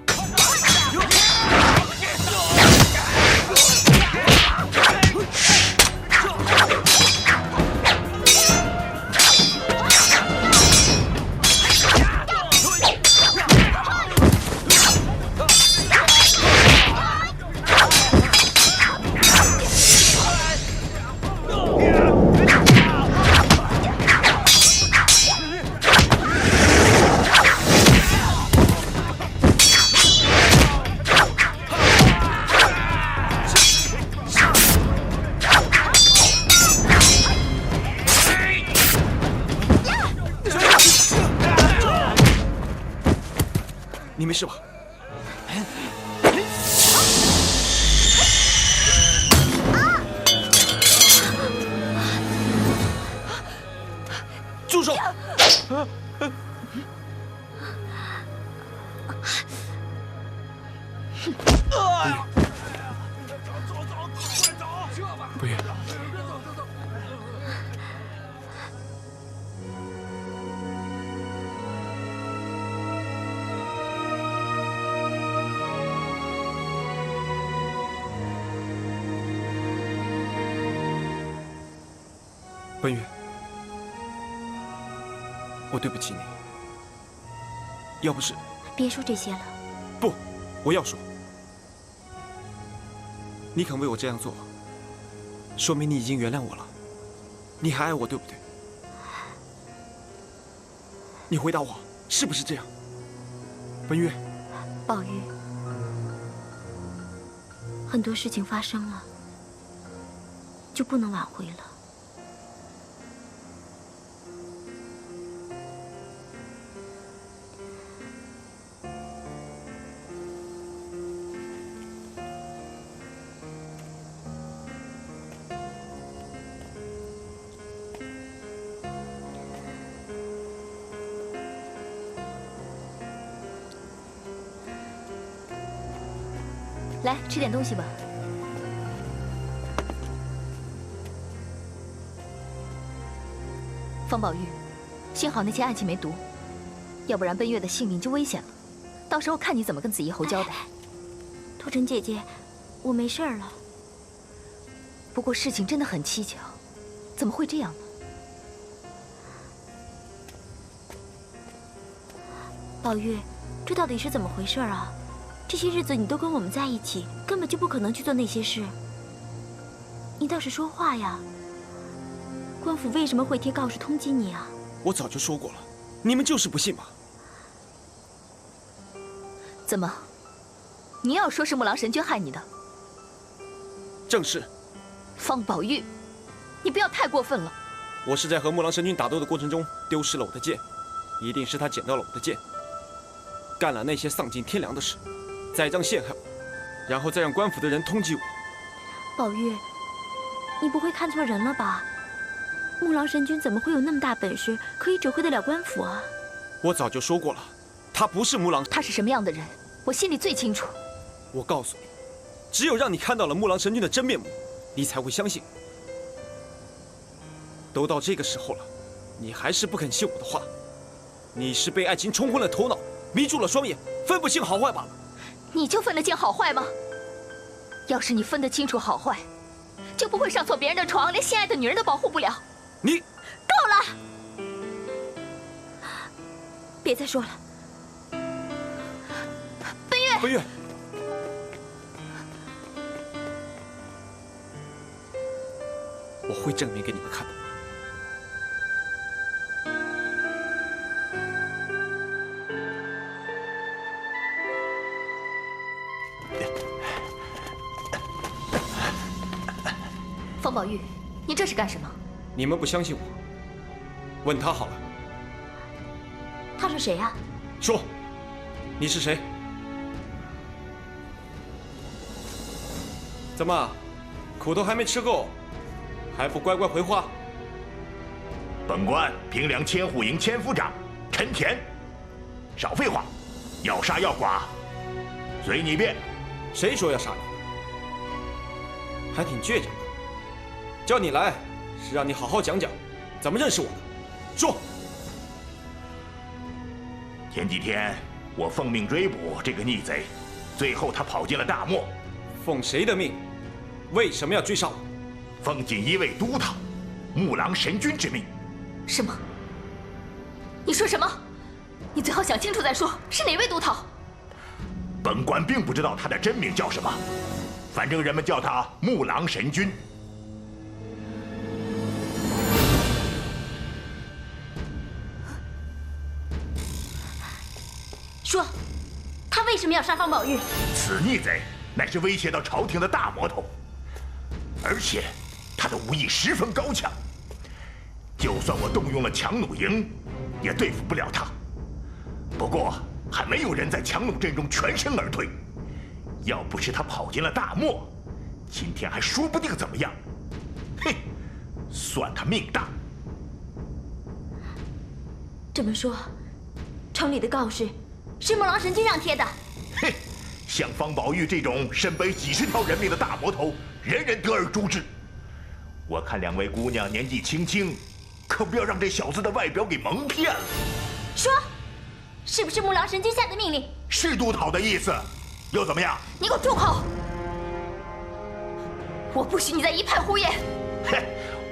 你没事吧？住手！不远。奔月，我对不起你。要不是……别说这些了。不，我要说。你肯为我这样做，说明你已经原谅我了，你还爱我，对不对？你回答我，是不是这样？奔月，宝玉，很多事情发生了，就不能挽回了。来，吃点东西吧。方宝玉，幸好那些暗器没毒，要不然奔月的性命就危险了。到时候看你怎么跟紫衣侯交代。托尘姐姐，我没事了。不过事情真的很蹊跷，怎么会这样呢？宝玉，这到底是怎么回事啊？这些日子你都跟我们在一起，根本就不可能去做那些事。你倒是说话呀！官府为什么会贴告示通缉你啊？我早就说过了，你们就是不信嘛。怎么？你要说是木狼神君害你的？正是。方宝玉，你不要太过分了。我是在和木狼神君打斗的过程中丢失了我的剑，一定是他捡到了我的剑，干了那些丧尽天良的事。栽赃陷害我，然后再让官府的人通缉我。宝玉，你不会看错人了吧？木狼神君怎么会有那么大本事，可以指挥得了官府啊？我早就说过了，他不是木狼。他是什么样的人，我心里最清楚。我告诉你，只有让你看到了木狼神君的真面目，你才会相信。都到这个时候了，你还是不肯信我的话，你是被爱情冲昏了头脑，迷住了双眼，分不清好坏罢了。你就分得清好坏吗？要是你分得清楚好坏，就不会上错别人的床，连心爱的女人都保护不了。你够了！别再说了。奔月，奔月，我会证明给你们看的。方宝玉，你这是干什么？你们不相信我，问他好了。他是谁呀？说，你是谁？怎么，苦头还没吃够，还不乖乖回话？本官平凉千户营千夫长陈田。少废话，要杀要剐，随你便。谁说要杀你？还挺倔强的。叫你来是让你好好讲讲，怎么认识我的。说。前几天我奉命追捕这个逆贼，最后他跑进了大漠。奉谁的命？为什么要追杀我？奉锦衣卫都统木狼神君之命。什么？你说什么？你最好想清楚再说，是哪位都统？本官并不知道他的真名叫什么，反正人们叫他木狼神君。说，他为什么要杀方宝玉？此逆贼乃是威胁到朝廷的大魔头，而且他的武艺十分高强，就算我动用了强弩营，也对付不了他。不过还没有人在强弩阵中全身而退，要不是他跑进了大漠，今天还说不定怎么样。嘿，算他命大。这么说，城里的告示是木狼神君让贴的。嘿，像方宝玉这种身背几十条人命的大魔头，人人得而诛之。我看两位姑娘年纪轻轻，可不要让这小子的外表给蒙骗了。说，是不是木狼神君下的命令？是都讨的意思，又怎么样？你给我住口！我不许你再一派胡言。嘿，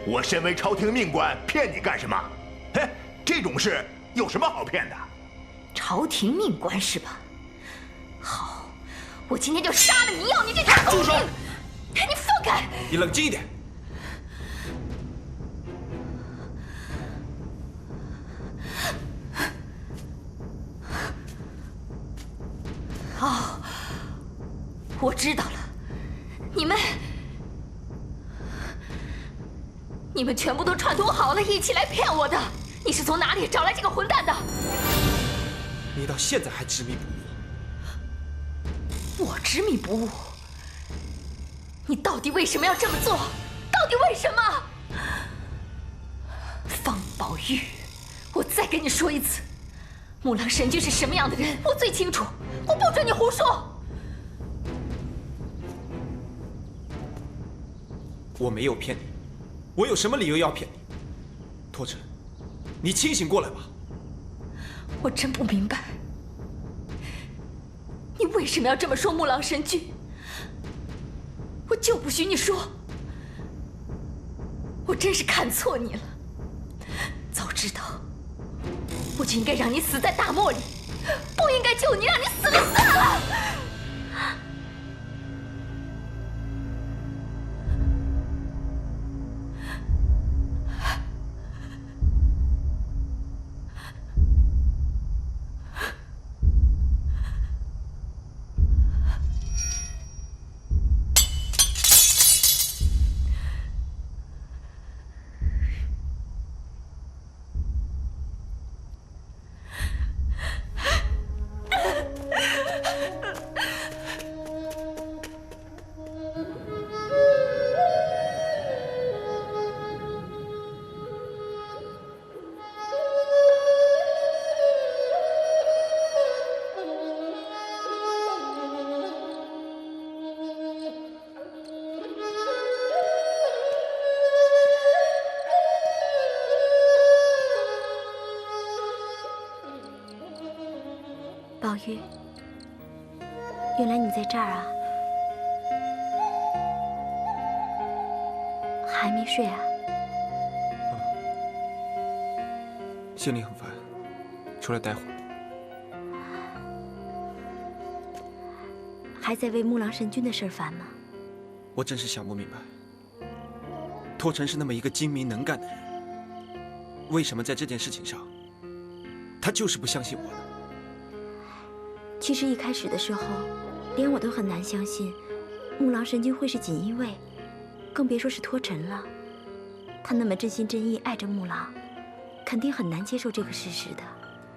我身为朝廷命官，骗你干什么？嘿，这种事有什么好骗的？朝廷命官是吧？好，我今天就杀了你，要你这条狗命！你放开！你冷静一点。哦，我知道了，你们全部都串通好了，一起来骗我的。你是从哪里找来这个混蛋的？你到现在还执迷不悟。我执迷不悟？你到底为什么要这么做？到底为什么？方宝玉，我再跟你说一次，木狼神君是什么样的人，我最清楚，我不准你胡说。我没有骗你，我有什么理由要骗你？托尘，你清醒过来吧。我真不明白，你为什么要这么说木狼神君？我就不许你说！我真是看错你了。早知道，我就应该让你死在大漠里，不应该救你，让你死了算了。宝玉，原来你在这儿啊，还没睡啊？心里很烦，出来待会儿。还在为木狼神君的事儿烦吗？我真是想不明白，托尘是那么一个精明能干的人，为什么在这件事情上，他就是不相信我呢？其实一开始的时候，连我都很难相信木狼神君会是锦衣卫，更别说是托尘了。他那么真心真意爱着木狼，肯定很难接受这个事实的。